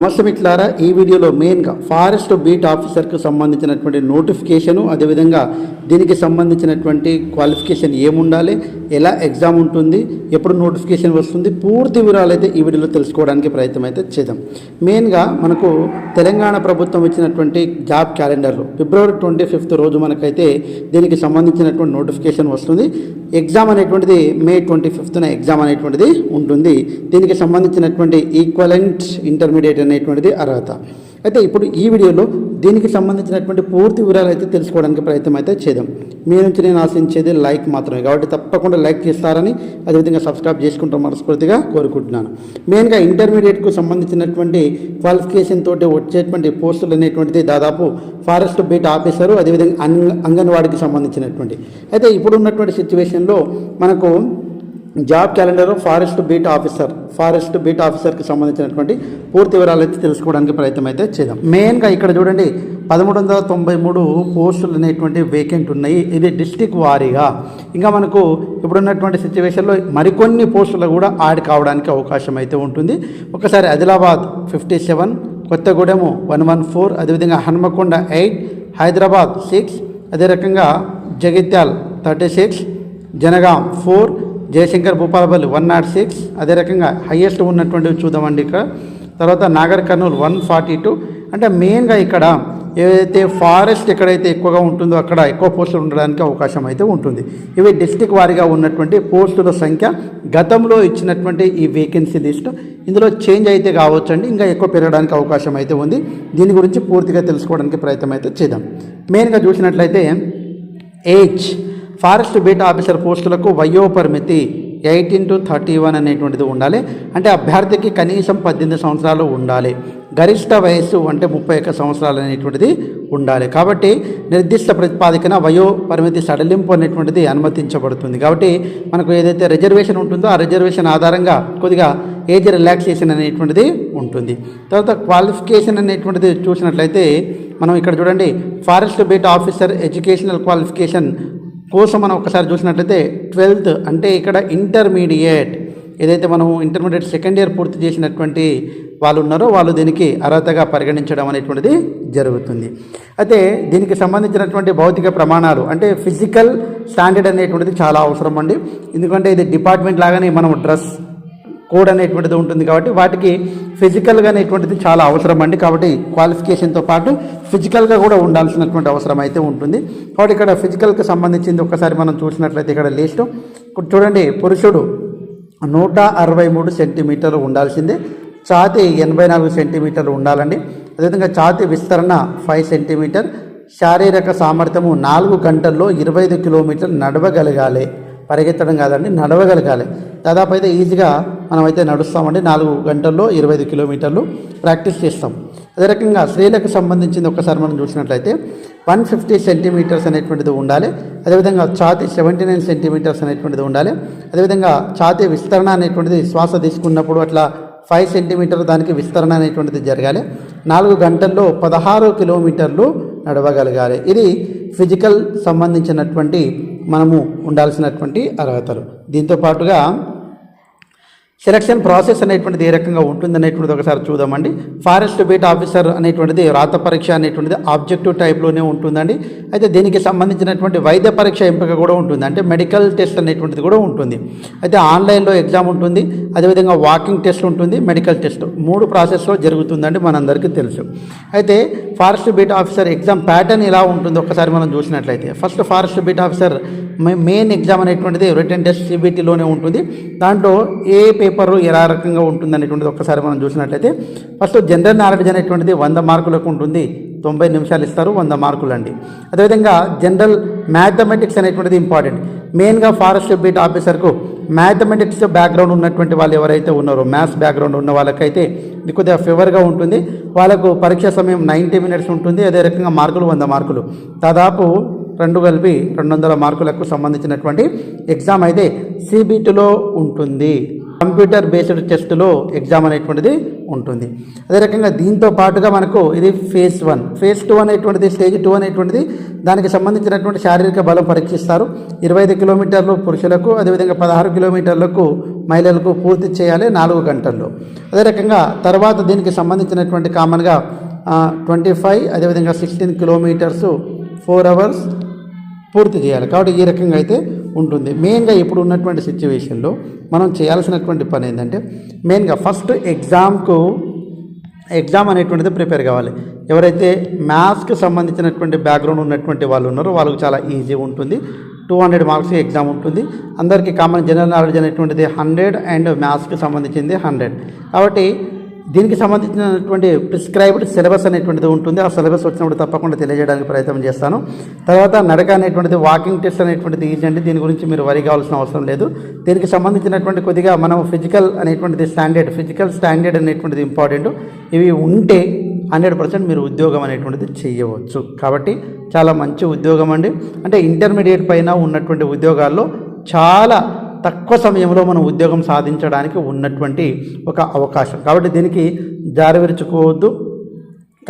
నమస్తే మిత్రులారా, ఈ వీడియోలో మెయిన్గా ఫారెస్ట్ బీట్ ఆఫీసర్కు సంబంధించినటువంటి నోటిఫికేషను, అదేవిధంగా దీనికి సంబంధించినటువంటి క్వాలిఫికేషన్ ఏముండాలి, ఎలా ఎగ్జామ్ ఉంటుంది, ఎప్పుడు నోటిఫికేషన్ వస్తుంది, పూర్తి వివరాలు అయితే ఈ వీడియోలో తెలుసుకోవడానికి ప్రయత్నం అయితే చేద్దాం. మెయిన్గా మనకు తెలంగాణ ప్రభుత్వం ఇచ్చినటువంటి జాబ్ క్యాలెండర్లో ఫిబ్రవరి 25 రోజు మనకైతే దీనికి సంబంధించినటువంటి నోటిఫికేషన్ వస్తుంది. ఎగ్జామ్ అనేటువంటిది మే 25న ఎగ్జామ్ అనేటువంటిది ఉంటుంది. దీనికి సంబంధించినటువంటి ఈక్వలెంట్ ఇంటర్మీడియట్ అనేటువంటిది అర్హత. అయితే ఇప్పుడు ఈ వీడియోలో దీనికి సంబంధించినటువంటి పూర్తి వివరాలు అయితే తెలుసుకోవడానికి ప్రయత్నం అయితే చేద్దాం. మీ నుంచి నేను ఆశించేది లైక్ మాత్రమే, కాబట్టి తప్పకుండా లైక్ చేస్తారని, అదేవిధంగా సబ్స్క్రైబ్ చేసుకుంటాం మనస్ఫూర్తిగా కోరుకుంటున్నాను. మెయిన్గా ఇంటర్మీడియట్కు సంబంధించినటువంటి క్వాలిఫికేషన్ తోటి వచ్చేటువంటి పోస్టులు అనేటువంటిది దాదాపు ఫారెస్ట్ బీట్ ఆఫీసరు, అదేవిధంగా అంగన్వాడికి సంబంధించినటువంటి. అయితే ఇప్పుడు ఉన్నటువంటి సిచ్యువేషన్లో మనకు జాబ్ క్యాలెండర్ ఫారెస్ట్ బీట్ ఆఫీసర్కి సంబంధించినటువంటి పూర్తి వివరాలు అయితే తెలుసుకోవడానికి ప్రయత్నం అయితే చేద్దాం. మెయిన్గా ఇక్కడ చూడండి 1393 పోస్టులు అనేటువంటి వేకెంట్ ఉన్నాయి. ఇది డిస్టిక్ వారీగా. ఇంకా మనకు ఇప్పుడున్నటువంటి సిచ్యువేషన్లో మరికొన్ని పోస్టులు కూడా యాడ్ కావడానికి అవకాశం అయితే ఉంటుంది. ఒకసారి ఆదిలాబాద్ 57, కొత్తగూడెం 114, అదేవిధంగా హన్మకొండ 8, హైదరాబాద్ 6, అదే రకంగా జగిత్యాల్ 36, జనగాం 4, జయశంకర్ భూపాలపల్లి 106, అదే రకంగా హయ్యెస్ట్ ఉన్నటువంటివి చూద్దామండి. ఇక్కడ తర్వాత నాగర్ కర్నూలు 142. అంటే మెయిన్గా ఇక్కడ ఏదైతే ఫారెస్ట్ ఎక్కడైతే ఎక్కువగా ఉంటుందో అక్కడ ఎక్కువ పోస్టులు ఉండడానికి అవకాశం అయితే ఉంటుంది. ఇవి డిస్టిక్ వారీగా ఉన్నటువంటి పోస్టుల సంఖ్య. గతంలో ఇచ్చినటువంటి ఈ వేకెన్సీ లిస్ట్ ఇందులో చేంజ్ అయితే కావచ్చండి, ఇంకా ఎక్కువ పెరగడానికి అవకాశం అయితే ఉంది. దీని గురించి పూర్తిగా తెలుసుకోవడానికి ప్రయత్నం అయితే చేద్దాం. మెయిన్గా చూసినట్లయితే ఏజ్ ఫారెస్ట్ బీట్ ఆఫీసర్ పోస్టులకు వయో పరిమితి 18 to 31 అనేటువంటిది ఉండాలి. అంటే అభ్యర్థికి కనీసం 18 సంవత్సరాలు ఉండాలి. గరిష్ట వయస్సు అంటే 31 సంవత్సరాలు అనేటువంటిది ఉండాలి. కాబట్టి నిర్దిష్ట ప్రతిపాదికన వయో పరిమితి సడలింపు అనేటువంటిది అనుమతించబడుతుంది. కాబట్టి మనకు ఏదైతే రిజర్వేషన్ ఉంటుందో ఆ రిజర్వేషన్ ఆధారంగా కొద్దిగా ఏజ్ రిలాక్సేషన్ అనేటువంటిది ఉంటుంది. తర్వాత క్వాలిఫికేషన్ అనేటువంటిది చూసినట్లయితే మనం ఇక్కడ చూడండి forest beat officer educational qualification కోసం మనం ఒకసారి చూసినట్లయితే 12th అంటే ఇక్కడ ఇంటర్మీడియట్, ఏదైతే మనం ఇంటర్మీడియట్ సెకండ్ ఇయర్ పూర్తి చేసినటువంటి వాళ్ళు ఉన్నారో వాళ్ళు దీనికి అర్హతగా పరిగణించడం అనేటువంటిది జరుగుతుంది. అయితే దీనికి సంబంధించినటువంటి భౌతిక ప్రమాణాలు అంటే ఫిజికల్ స్టాండర్డ్ అనేటువంటిది చాలా అవసరం అండి. ఎందుకంటే ఇది డిపార్ట్మెంట్ లాగానే మనం డ్రెస్ కోడ్ అనేటువంటిది ఉంటుంది కాబట్టి వాటికి ఫిజికల్గా అనేటువంటిది చాలా అవసరం అండి. కాబట్టి క్వాలిఫికేషన్తో పాటు ఫిజికల్గా కూడా ఉండాల్సినటువంటి అవసరం అయితే ఉంటుంది. కాబట్టి ఇక్కడ ఫిజికల్కి సంబంధించింది ఒకసారి మనం చూసినట్లయితే ఇక్కడ లిస్టు చూడండి. పురుషుడు 163 సెంటీమీటర్లు ఉండాల్సిందే. ఛాతీ 84 సెంటీమీటర్లు ఉండాలండి. అదేవిధంగా ఛాతీ విస్తరణ 5 సెంటీమీటర్. శారీరక సామర్థ్యము 4 గంటల్లో 25 కిలోమీటర్లు నడవగలగాలి. పరిగెత్తడం కాదండి, నడవగలగాలి. దాదాపు అయితే ఈజీగా మనమైతే నడుస్తామండి. 4 గంటల్లో 25 కిలోమీటర్లు ప్రాక్టీస్ చేస్తాం. అదే రకంగా స్త్రీలకు సంబంధించింది ఒకసారి మనం చూసినట్లయితే 150 సెంటీమీటర్స్ అనేటువంటిది ఉండాలి. అదేవిధంగా ఛాతీ 79 సెంటీమీటర్స్ అనేటువంటిది ఉండాలి. అదేవిధంగా ఛాతీ విస్తరణ అనేటువంటిది శ్వాస తీసుకున్నప్పుడు అట్లా 5 సెంటీమీటర్లు దానికి విస్తరణ అనేటువంటిది జరగాలి. 4 గంటల్లో 16 కిలోమీటర్లు నడవగలగాలి. ఇది ఫిజికల్ సంబంధించినటువంటి మనము ఉండాల్సినటువంటి అర్హతలు. దీంతో పాటుగా సెలక్షన్ ప్రాసెస్ అనేటువంటిది ఏ రకంగా ఉంటుంది అనేటువంటిది ఒకసారి చూద్దామండి. ఫారెస్ట్ బీట్ ఆఫీసర్ అనేటువంటిది రాత పరీక్ష అనేటువంటిది ఆబ్జెక్టివ్ టైప్లోనే ఉంటుందండి. అయితే దీనికి సంబంధించినటువంటి వైద్య పరీక్ష ఎంపిక కూడా ఉంటుంది, అంటే మెడికల్ టెస్ట్ అనేటువంటిది కూడా ఉంటుంది. అయితే ఆన్లైన్లో ఎగ్జామ్ ఉంటుంది, అదేవిధంగా వాకింగ్ టెస్ట్ ఉంటుంది, మెడికల్ టెస్ట్ 3 ప్రాసెస్లో జరుగుతుందండి, మనందరికీ తెలుసు. అయితే forest beat officer exam pattern ఎలా ఉంటుందో ఒకసారి మనం చూసినట్లయితే first forest beat officer main exam అనేటువంటిది రిటన్ టెస్ట్ CBTలోనే ఉంటుంది. దాంట్లో ఏ పేపర్ ఎలా రకంగా ఉంటుంది అనేటువంటిది ఒక్కసారి మనం చూసినట్లయితే ఫస్ట్ జనరల్ నాలెడ్జ్ అనేటువంటిది 100 మార్కులకు ఉంటుంది. 90 నిమిషాలు ఇస్తారు, 100 మార్కులు అండి. అదేవిధంగా జనరల్ మ్యాథమెటిక్స్ అనేటువంటిది ఇంపార్టెంట్. మెయిన్గా ఫారెస్ట్ బీట్ ఆఫీసర్కు మ్యాథమెటిక్స్ బ్యాక్గ్రౌండ్ ఉన్నటువంటి వాళ్ళు ఎవరైతే ఉన్నారో, మ్యాథ్స్ బ్యాక్గ్రౌండ్ ఉన్న వాళ్ళకైతే ఇది కొద్దిగా ఫేవర్గా ఉంటుంది. వాళ్ళకు పరీక్ష సమయం 90 minutes ఉంటుంది. అదే రకంగా మార్కులు 100 మార్కులు, దాదాపు 2 కలిపి 200 మార్కులకు సంబంధించినటువంటి ఎగ్జామ్ అయితే CBTలో ఉంటుంది. కంప్యూటర్ బేస్డ్ టెస్ట్లో ఎగ్జామ్ అనేటువంటిది ఉంటుంది. అదే రకంగా దీంతో పాటుగా మనకు ఇది ఫేజ్ 1, ఫేజ్ 2 అనేటువంటిది, స్టేజ్ 2 అనేటువంటిది దానికి సంబంధించినటువంటి శారీరక బలం పరీక్షిస్తారు. 25 కిలోమీటర్లు పురుషులకు, అదేవిధంగా 16 కిలోమీటర్లకు మహిళలకు పూర్తి చేయాలి 4 గంటల్లో. అదే రకంగా తర్వాత దీనికి సంబంధించినటువంటి కామన్గా 25 అదేవిధంగా 16 కిలోమీటర్స్ 4 అవర్స్ పూర్తి చేయాలి. కాబట్టి ఈ రకంగా అయితే ఉంటుంది. మెయిన్గా ఇప్పుడు ఉన్నటువంటి సిచ్యువేషన్లో మనం చేయాల్సినటువంటి పని ఏంటంటే మెయిన్గా ఫస్ట్ ఎగ్జామ్ అనేటువంటిది ప్రిపేర్ కావాలి. ఎవరైతే మ్యాథ్స్కి సంబంధించినటువంటి బ్యాక్గ్రౌండ్ ఉన్నటువంటి వాళ్ళు ఉన్నారో వాళ్ళకి చాలా ఈజీ ఉంటుంది. 200 మార్క్స్ ఎగ్జామ్ ఉంటుంది. అందరికీ కామన్ జనరల్ నాలెడ్జ్ అనేటువంటిది 100 అండ్ మ్యాథ్స్కి సంబంధించింది 100. కాబట్టి దీనికి సంబంధించినటువంటి ప్రిస్క్రైబ్డ్ సిలబస్ అనేటువంటిది ఉంటుంది. ఆ సిలబస్ వచ్చినప్పుడు తప్పకుండా తెలియజేయడానికి ప్రయత్నం చేస్తాను. తర్వాత నడక అనేటువంటిది వాకింగ్ టెస్ట్ అనేటువంటిది ఈజీ అండి. దీని గురించి మీరు వరి కావాల్సిన అవసరం లేదు. దీనికి సంబంధించినటువంటి కొద్దిగా మనం ఫిజికల్ స్టాండర్డ్ అనేటువంటిది ఇంపార్టెంట్. ఇవి ఉంటే 100% మీరు ఉద్యోగం అనేటువంటిది చేయవచ్చు. కాబట్టి చాలా మంచి ఉద్యోగం అండి. అంటే ఇంటర్మీడియట్ పైన ఉన్నటువంటి ఉద్యోగాల్లో చాలా తక్కువ సమయంలో మనం ఉద్యోగం సాధించడానికి ఉన్నటువంటి ఒక అవకాశం. కాబట్టి దీనికి జారవిరుచుకోవద్దు.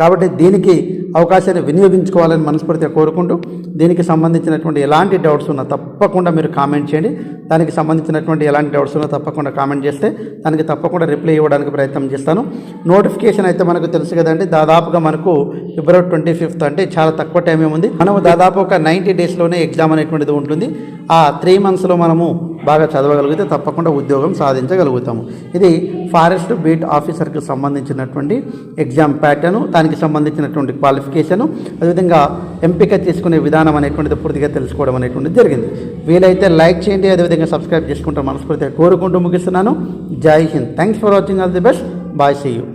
కాబట్టి దీనికి అవకాశాన్ని వినియోగించుకోవాలని మనస్ఫూర్తిగా కోరుకుంటూ దీనికి సంబంధించినటువంటి ఎలాంటి డౌట్స్ ఉన్నా తప్పకుండా మీరు కామెంట్ చేయండి. దానికి సంబంధించినటువంటి ఎలాంటి డౌట్స్ ఉన్నా తప్పకుండా కామెంట్ చేస్తే దానికి తప్పకుండా రిప్లై ఇవ్వడానికి ప్రయత్నం చేస్తాను. నోటిఫికేషన్ అయితే మనకు తెలుసు కదండి, దాదాపుగా మనకు February 25 అంటే చాలా తక్కువ టైం ఏముంది. మనము దాదాపు ఒక 90 డేస్లోనే ఎగ్జామ్ అనేటువంటిది ఉంటుంది. ఆ 3 మంత్స్లో మనము బాగా చదవగలిగితే తప్పకుండా ఉద్యోగం సాధించగలుగుతాము. ఇది ఫారెస్ట్ బీట్ ఆఫీసర్కి సంబంధించినటువంటి ఎగ్జామ్ ప్యాటర్ను, దానికి సంబంధించినటువంటి క్వాలిఫికేషను, అదేవిధంగా ఎంపిక చేసుకునే విధానం అనేటువంటిది పూర్తిగా తెలుసుకోవడం అనేటువంటిది జరిగింది. వీలైతే లైక్ చేయండి, అదేవిధంగా సబ్స్క్రైబ్ చేసుకుంటారు మనస్ఫూర్తిగా కోరుకుంటూ ముగిస్తున్నాను. Jai Hind. Thanks for watching. All the best. Bye. See you.